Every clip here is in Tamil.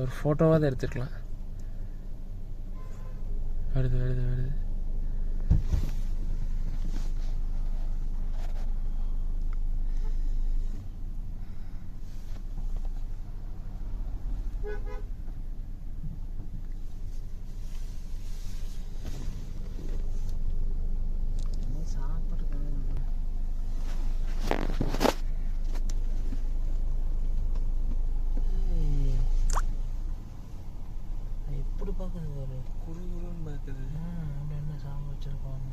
ஒரு ஃபோட்டோவாக எடுத்துக்கலாம். வருது வருது வருது. எப்படி பார்க்குது ஒரு குறுகுறுன்னு பார்க்குது. என்ன சாமி வச்சிருப்பாங்க.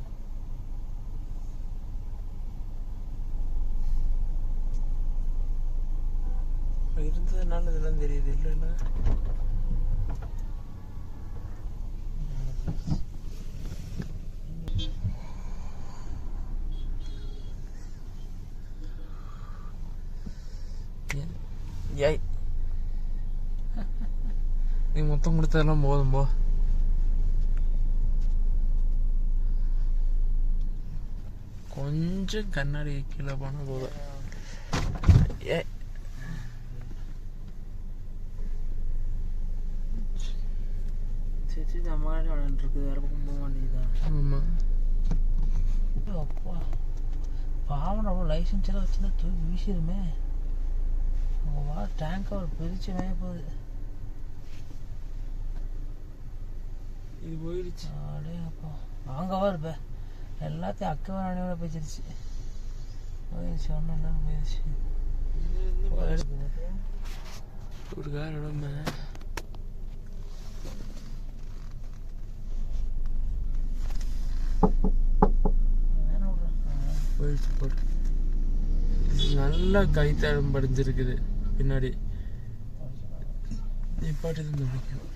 இருந்ததுனால இதெல்லாம் தெரியுது இல்லைன்னா. ஏய் நீ மொத்தம் கொடுத்ததெல்லாம் போதும் போ. கொஞ்சம் கண்ணாடி கீழே போனால் போதும். ஏ சரி சரி நம்ம விளையாண்டுருக்கு. வேறு பக்கம் போக வேண்டியதுதான். ஆமாம். அப்பா பாவம் அவ்வளோ லைசன்ஸ் எல்லாம் வச்சுருந்தா தூக்கி வீசிடுமே. அவங்க வா டேங்க் அவர் பிரித்து மேய போகுது. இது போயிடுச்சு. அப்படியே அப்பா வாங்கவா இருப்ப எல்லாத்தையும் அக்கவா அணியோட போயிடுச்சு. போயிடுச்சு ஒன்றும் இல்லைன்னு போயிடுச்சு. ஒரு கார் உடம்பு போயிடுச்சு போடு. நல்லா கைத்தடம் படிஞ்சிருக்குது பின்னாடி. நிப்பாட்டி தான் துடிக்கும்.